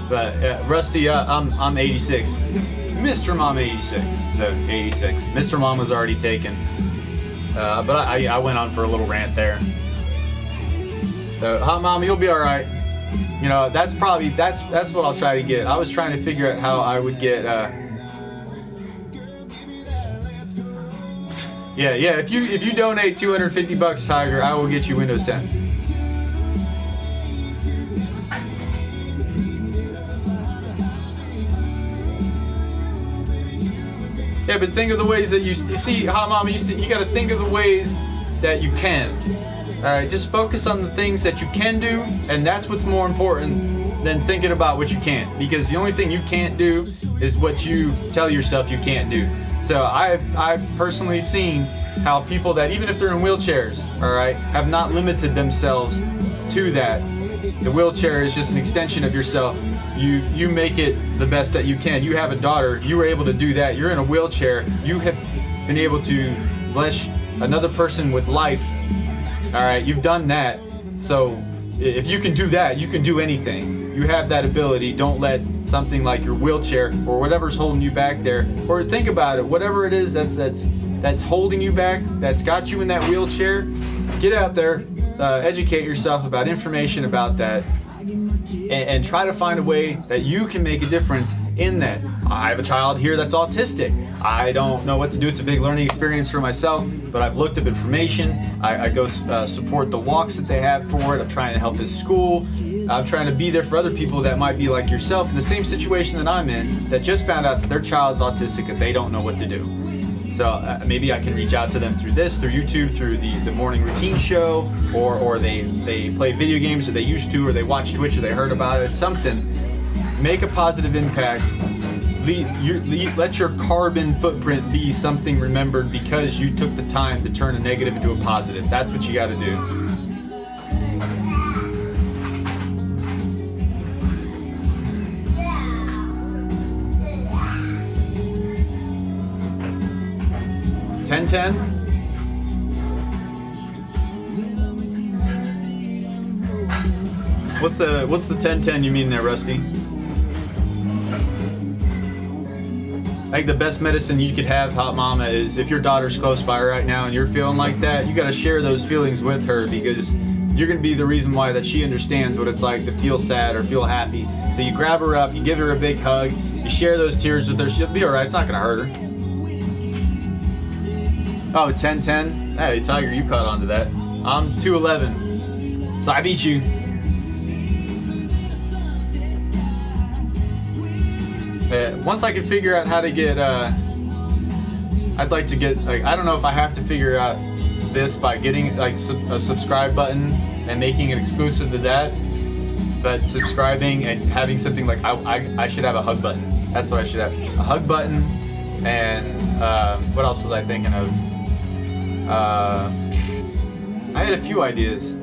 But Rusty, I'm 86. Mr. Mom 86. So 86. Mr. Mom was already taken. But I went on for a little rant there. So, Hot Mom, you'll be all right. That's what I'll try to get. I was trying to figure out how I would get. Yeah. If you donate $250, Tiger, I will get you Windows 10. Yeah, but think of the ways that you see, Hot Mama. You got to think of the ways that you can. All right, just focus on the things that you can do, and that's what's more important than thinking about what you can't. Because the only thing you can't do is what you tell yourself you can't do. So I've personally seen how people that, even if they're in wheelchairs, all right, have not limited themselves to that. The wheelchair is just an extension of yourself. You make it the best that you can. You have a daughter. You were able to do that. You're in a wheelchair. You have been able to bless another person with life. All right, you've done that. So if you can do that, you can do anything. You have that ability. Don't let something like your wheelchair or whatever's holding you back there, or think about it, whatever it is that's holding you back, that's got you in that wheelchair, get out there, educate yourself about information about that, and try to find a way that you can make a difference in that. I have a child here that's autistic. I don't know what to do. It's a big learning experience for myself, but I've looked up information. I go support the walks that they have for it. I'm trying to help his school. I'm trying to be there for other people that might be like yourself in the same situation that I'm in, that just found out that their child's autistic and they don't know what to do. So maybe I can reach out to them through YouTube, through the morning routine show, or they play video games, or they used to, or they watch Twitch, or they heard about it, something. Make a positive impact. Let your carbon footprint be something remembered because you took the time to turn a negative into a positive. That's what you got to do. $10.10. What's the $10.10 you mean there, Rusty? I think the best medicine you could have, Hot Mama, is if your daughter's close by right now and you're feeling like that, you got to share those feelings with her, because you're going to be the reason why that she understands what it's like to feel sad or feel happy. So you grab her up, you give her a big hug, you share those tears with her. She'll be all right. It's not going to hurt her. Oh, 10-10. Hey, Tiger, you caught on to that. I'm 2-11. So I beat you. Once I can figure out how to get, I'd like to get, like, I don't know if I have to figure out this by getting like a subscribe button and making it exclusive to that, but subscribing and having something like, I should have a hug button. That's what I should have. A hug button. And what else was I thinking of? I had a few ideas,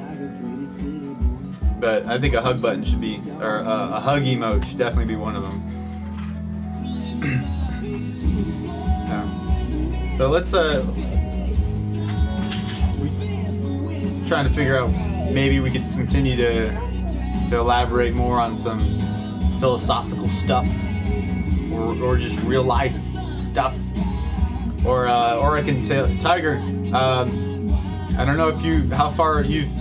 but I think a hug button should be, or a hug emote should definitely be one of them. So let's trying to figure out, maybe we could continue to elaborate more on some philosophical stuff, or just real life stuff, or I can tell Tiger. I don't know how far you've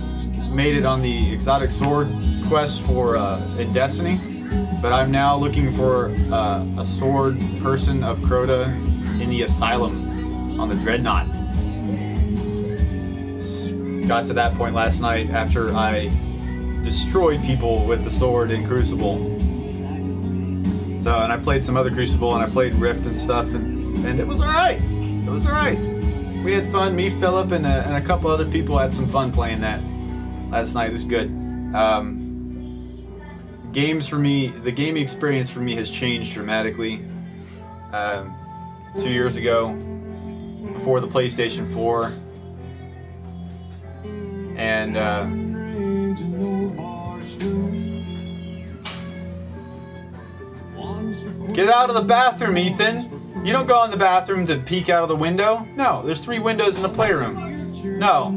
made it on the exotic sword quest for in Destiny, but I'm now looking for a sword person of Crota in the Asylum on the Dreadnought. Got to that point last night after I destroyed people with the sword in Crucible. So, and I played some other Crucible, and I played Rift and stuff, and it was alright. It was alright. We had fun. Me, Philip, and a couple other people had some fun playing that last night. It was good. Games for me, the gaming experience for me has changed dramatically. 2 years ago, before the PlayStation 4, and get out of the bathroom, Ethan. You don't go in the bathroom to peek out of the window. No, there's 3 windows in the playroom. No.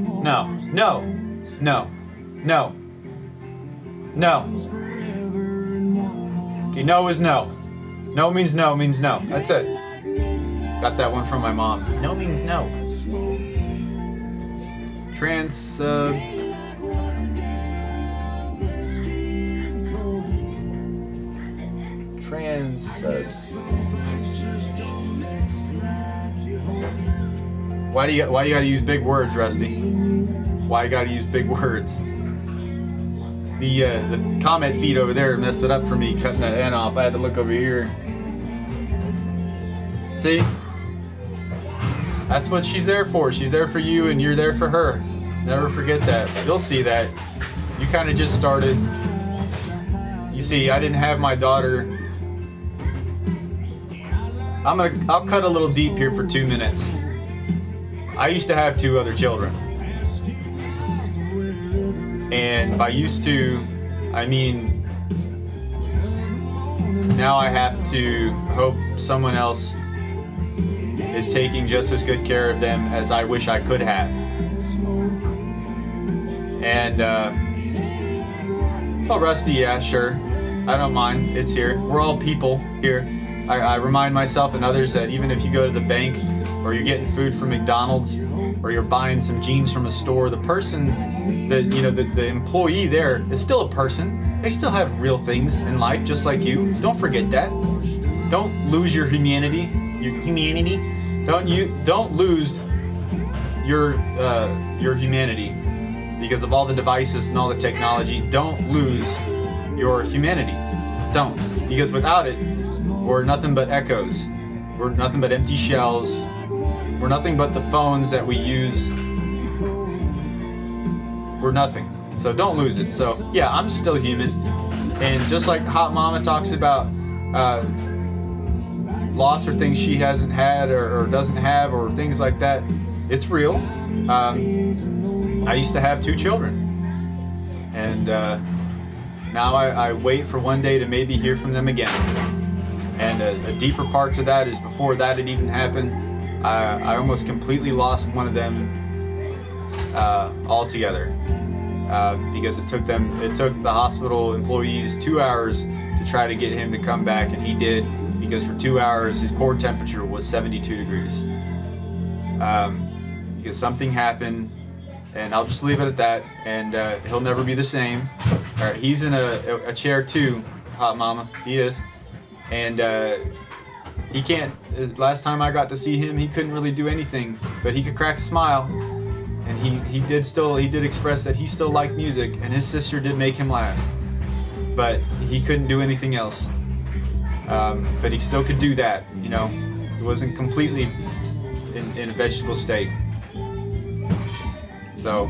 Okay, no is no. No means no means no. That's it. Got that one from my mom. No means no. Why you gotta use big words, Rusty? Why you gotta use big words? The comment feed over there messed it up for me, cutting that N off. I had to look over here. See? That's what she's there for. She's there for you, and you're there for her. Never forget that. You'll see that. You kind of just started. You see, I didn't have my daughter. I'll cut a little deep here for 2 minutes. I used to have 2 other children. And by used to, I mean, now I have to hope someone else is taking just as good care of them as I wish I could have. And, well, Rusty, yeah, sure. I don't mind. It's here. We're all people here. I remind myself and others that even if you go to the bank, or you're getting food from McDonald's, or you're buying some jeans from a store, the person, the employee there is still a person. They still have real things in life, just like you. Don't forget that. Don't lose your humanity. Don't lose your humanity because of all the devices and all the technology. Don't lose your humanity. Don't, because without it, we're nothing but echoes. We're nothing but empty shells. We're nothing but the phones that we use. We're nothing. So don't lose it. So yeah, I'm still human. And just like Hot Mama talks about loss or things she hasn't had or doesn't have or things like that, it's real. I used to have 2 children. And now I wait for one day to maybe hear from them again. And a deeper part to that is before that had even happened, I almost completely lost one of them altogether because it took the hospital employees 2 hours to try to get him to come back, and he did, because for 2 hours his core temperature was 72 degrees because something happened and I'll just leave it at that. And he'll never be the same. He's in a chair too, Hot Mama. He is, and he can't. Last time I got to see him, he couldn't really do anything, but he could crack a smile. And he did express that he still liked music, and his sister did make him laugh, but he couldn't do anything else. But he still could do that, you know. He wasn't completely in a vegetable state. So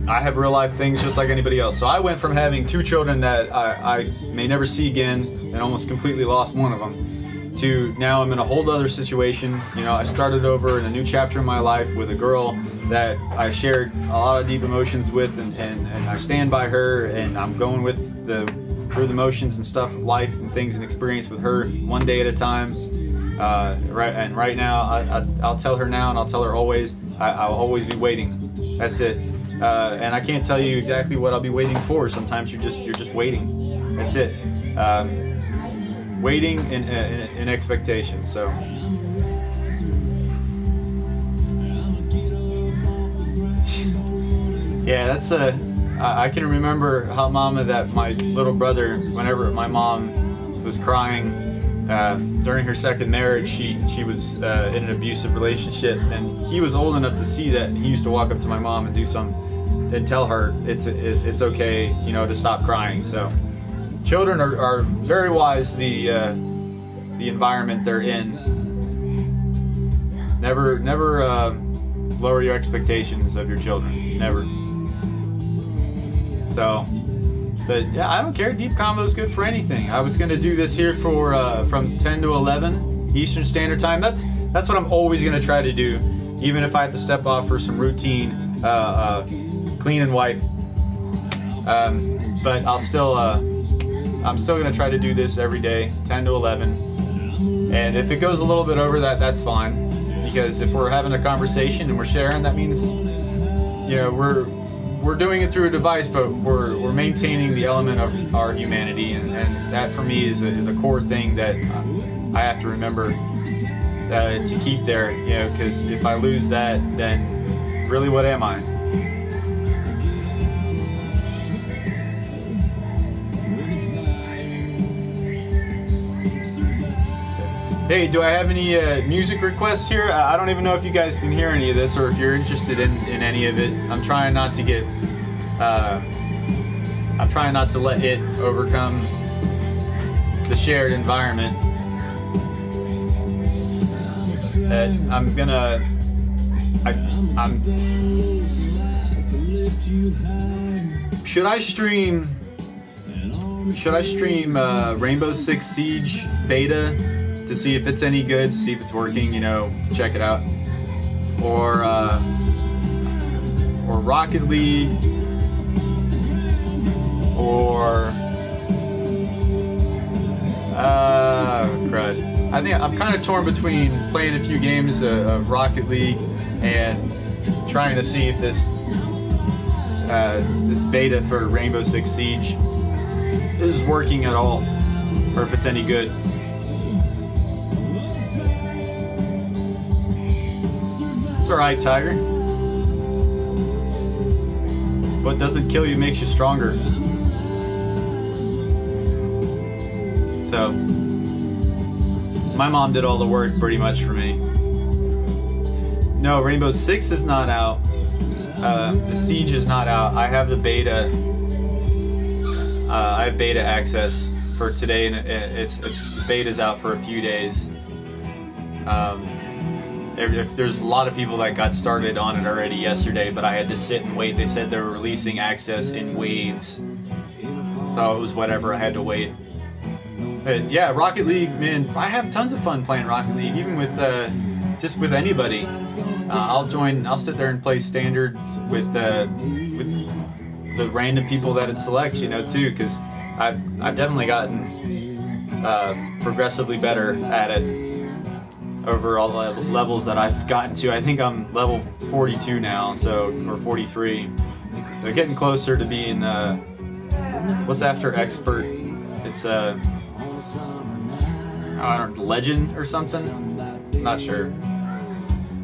I have real life things just like anybody else. So I went from having 2 children that I may never see again and almost completely lost one of them, to now I'm in a whole other situation. You know, I started over in a new chapter in my life with a girl that I shared a lot of deep emotions with, and I stand by her, and I'm going through the motions and stuff of life and things and experience with her one day at a time. Right now, I'll tell her now, and I'll tell her always, I'll always be waiting. That's it. And I can't tell you exactly what I'll be waiting for. Sometimes you're just waiting. That's it. Waiting in expectation. So yeah, that's I can remember, Hot Mama, that my little brother, whenever my mom was crying during her second marriage, she was in an abusive relationship, and he was old enough to see that, and he used to walk up to my mom and tell her it's okay, you know, to stop crying. So children are very wise. The environment they're in. Never lower your expectations of your children. Never. So, but yeah, I don't care. Deep Convo is good for anything. I was gonna do this here for from 10 to 11 Eastern Standard Time. That's what I'm always gonna try to do, even if I have to step off for some routine clean and wipe. But I'm still gonna try to do this every day, 10 to 11. And if it goes a little bit over that, that's fine, because if we're having a conversation and we're sharing, that means, you know, we're doing it through a device, but we're maintaining the element of our humanity, and that for me is a core thing that I have to remember to keep there, you know, because if I lose that, then really what am I? Hey, do I have any music requests here? I don't even know if you guys can hear any of this, or if you're interested in any of it. I'm trying not to let it overcome the shared environment. Should I stream Rainbow Six Siege beta to see if it's any good, to see if it's working, you know, to check it out, or Rocket League, or crud. I think I'm kind of torn between playing a few games of Rocket League and trying to see if this beta for Rainbow Six Siege is working at all, or if it's any good. It's alright, Tiger. What doesn't kill you makes you stronger. So, my mom did all the work pretty much for me. No, Rainbow Six is not out. The Siege is not out. I have the beta. I have beta access for today, and it's beta's out for a few days. If there's a lot of people that got started on it already yesterday, but I had to sit and wait. They said they were releasing access in waves, so it was whatever. I had to wait. But yeah, Rocket League, man, I have tons of fun playing Rocket League, even with just with anybody. I'll sit there and play standard with the random people that it selects, you know, too, because I've definitely gotten progressively better at it over all the levels that I've gotten to. I think I'm level 42 now, or 43. They're getting closer to being what's after expert? It's legend or something. I'm not sure.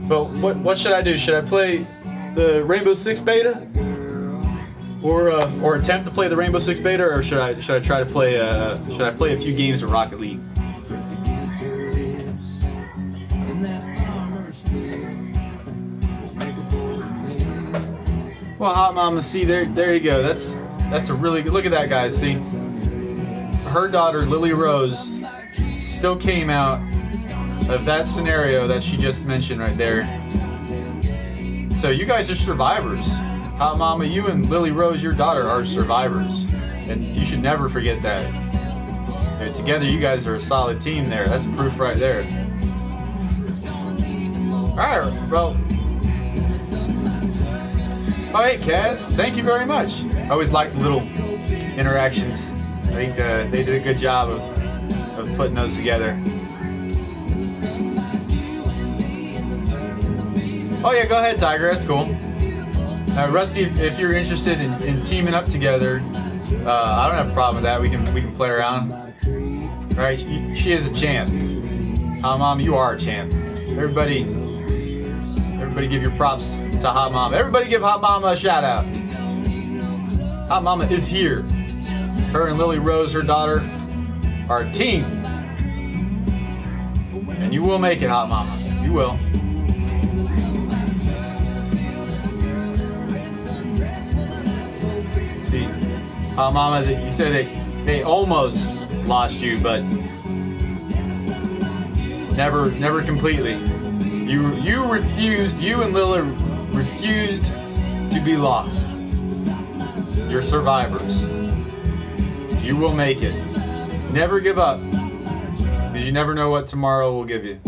But what should I do? Should I play the Rainbow Six beta, or attempt to play the Rainbow Six beta, or should I try to play a few games of Rocket League? Well, Hot Mama, see there you go. That's a really good look at that, guys. See, her daughter Lily Rose still came out of that scenario that she just mentioned right there. So you guys are survivors. Hot Mama, you and Lily Rose, your daughter, are survivors, and you should never forget that. Together, you guys are a solid team there. That's proof right there. All right, well. Oh, hey, Kaz. Thank you very much. I always like the little interactions. I think they did a good job of putting those together. Oh, yeah, go ahead, Tiger. That's cool. Rusty, if you're interested in teaming up together, I don't have a problem with that. We can play around. All right, she is a champ. Mom, you are a champ. Everybody give your props to Hot Mama. Everybody give Hot Mama a shout out. Hot Mama is here. Her and Lily Rose, her daughter, are a team. And you will make it, Hot Mama. You will. See, Hot Mama, you said they almost lost you, but never completely. You and Lily refused to be lost. You're survivors. You will make it. Never give up, because you never know what tomorrow will give you.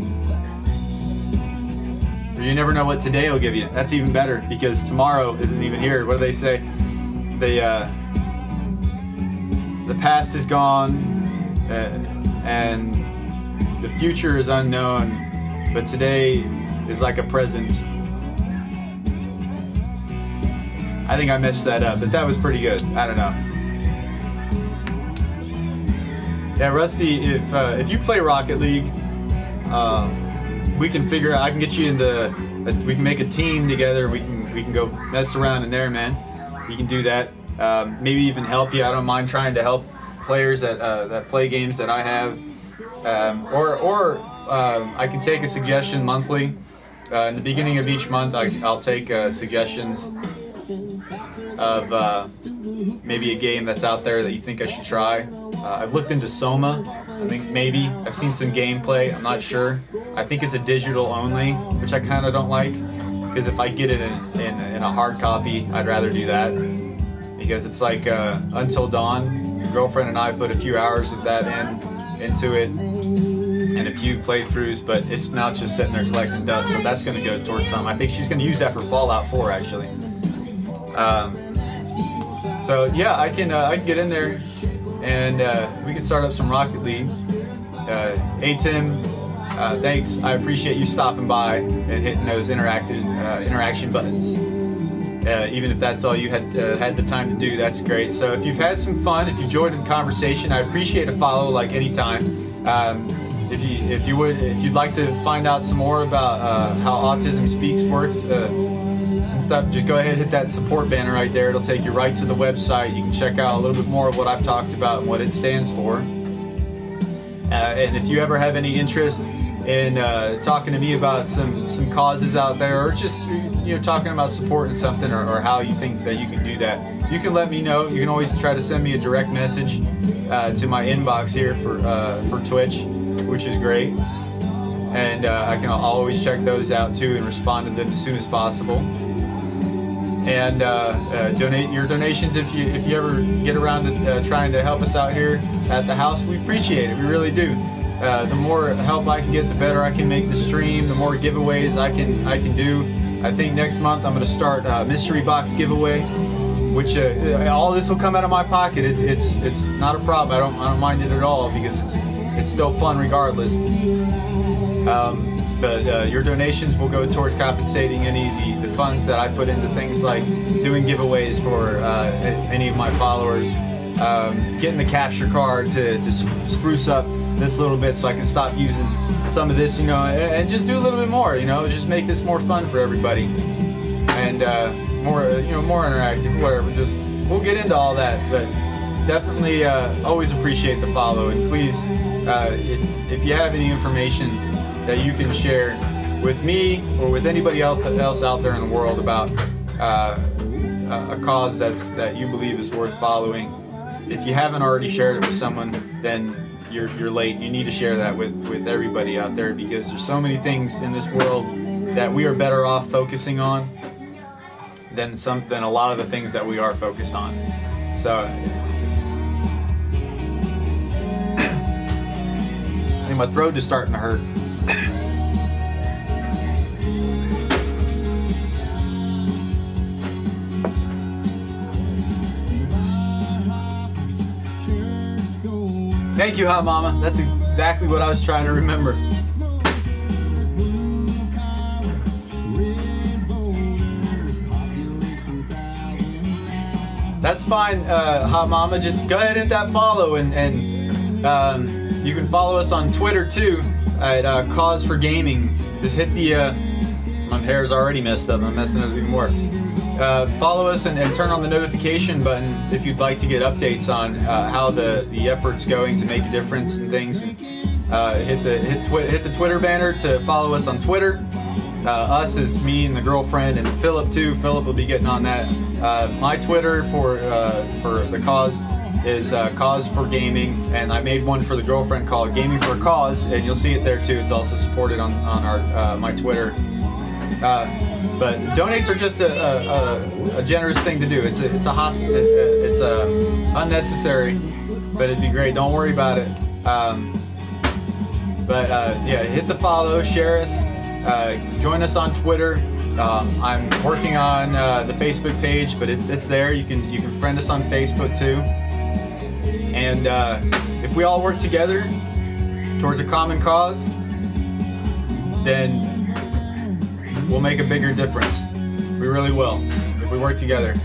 Or you never know what today will give you. That's even better, because tomorrow isn't even here. What do they say? The past is gone, and the future is unknown. But today is like a present. I think I messed that up, but that was pretty good. I don't know. Yeah, Rusty, if you play Rocket League, we can figure out. I can get you we can make a team together. We can go mess around in there, man. You can do that. Maybe even help you. I don't mind trying to help players that play games that I have. I can take a suggestion monthly. In the beginning of each month, I'll take suggestions of maybe a game that's out there that you think I should try. I've looked into Soma. I think maybe. I've seen some gameplay. I'm not sure. I think it's a digital only, which I kind of don't like, because if I get it in a hard copy, I'd rather do that, because it's like Until Dawn. Your girlfriend and I put a few hours of that into it, and a few playthroughs, but it's now just sitting there collecting dust, so that's going to go towards some. I think she's going to use that for Fallout 4, actually. So yeah, I can get in there, and we can start up some Rocket League. Hey Tim, thanks. I appreciate you stopping by and hitting those interaction buttons. Even if that's all you had the time to do, that's great. So if you've had some fun, if you enjoyed the conversation, I appreciate a follow like anytime. If you'd like to find out some more about how Autism Speaks works and stuff, just go ahead and hit that support banner right there. It'll take you right to the website. You can check out a little bit more of what I've talked about and what it stands for. And if you ever have any interest in talking to me about some causes out there, or just talking about supporting something, or how you think that you can do that, you can let me know. You can always try to send me a direct message to my inbox here for Twitch, which is great, and I'll always check those out too and respond to them as soon as possible. And donate your donations if you ever get around to trying to help us out here at the house. We appreciate it. We really do. The more help I can get, the better I can make the stream. The more giveaways I can do. I think next month I'm going to start a mystery box giveaway, which all this will come out of my pocket. It's not a problem. I don't mind it at all, because it's still fun regardless. But your donations will go towards compensating any of the funds that I put into things like doing giveaways for any of my followers, getting the capture card to spruce up this little bit so I can stop using some of this, and just do a little bit more, just make this more fun for everybody. and more more interactive, whatever. Just we'll get into all that, but definitely always appreciate the follow, and please if you have any information that you can share with me or with anybody else out there in the world about a cause that you believe is worth following. If you haven't already shared it with someone, then you're late. You need to share that with everybody out there, because there's so many things in this world that we are better off focusing on than a lot of the things that we are focused on. So I think my throat is starting to hurt. Thank you, Hot Mama. That's exactly what I was trying to remember. That's fine, Hot Mama. Just go ahead and hit that follow, and you can follow us on Twitter too at Cause for Gaming. Just hit the my hair's already messed up. I'm messing up even more. Follow us and turn on the notification button if you'd like to get updates on how the effort's going to make a difference and things. And hit the Twitter banner to follow us on Twitter. Us is me and the girlfriend, and Philip too. Philip will be getting on that. My Twitter for the cause is Cause for Gaming, and I made one for the girlfriend called Gaming for a Cause, and you'll see it there too. It's also supported on our my Twitter. But donates are just a generous thing to do. It's unnecessary, but it'd be great. Don't worry about it. Yeah, hit the follow, share us, join us on Twitter. I'm working on the Facebook page, but it's there. You can friend us on Facebook too. And if we all work together towards a common cause, then we'll make a bigger difference. We really will, if we work together.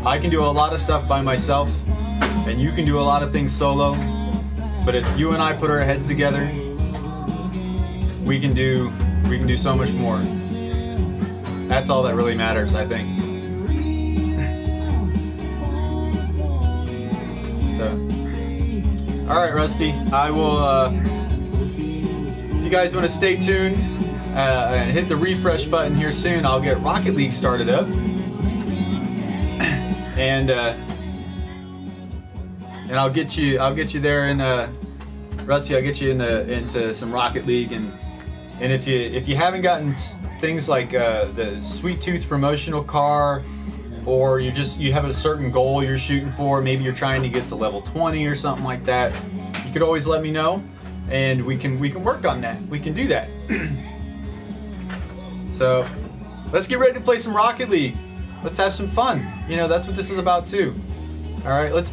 I can do a lot of stuff by myself, and you can do a lot of things solo, but if you and I put our heads together, we can do so much more. That's all that really matters, I think. So, all right, Rusty, I will if you guys want to stay tuned and hit the refresh button here soon, I'll get Rocket League started up, and I'll get you there in Rusty. I'll get you into some Rocket League, and if you haven't gotten things like the Sweet Tooth promotional car, or you have a certain goal you're shooting for, maybe you're trying to get to level 20 or something like that, you could always let me know, and we can work on that. We can do that. So let's get ready to play some Rocket League. Let's have some fun. That's what this is about too. All right, let's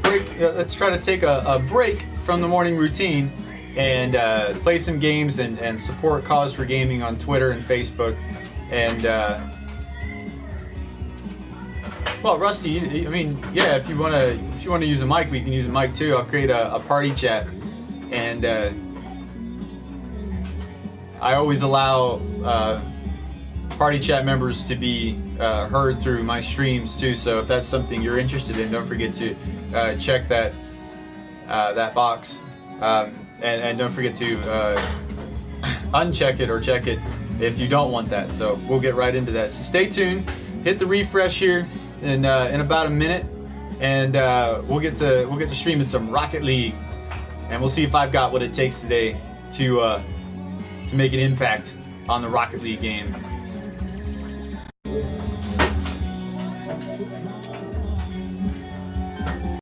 try to take a break from the morning routine and play some games and support Cause for Gaming on Twitter and Facebook. And well, Rusty, if you want to use a mic, we can use a mic too. I'll create a party chat, and I always allow party chat members to be heard through my streams too. So if that's something you're interested in, don't forget to check that box, and don't forget to uncheck it or check it if you don't want that. So we'll get right into that. So stay tuned. Hit the refresh here in about a minute, and we'll get to streaming some Rocket League, and we'll see if I've got what it takes today to make an impact on the Rocket League game.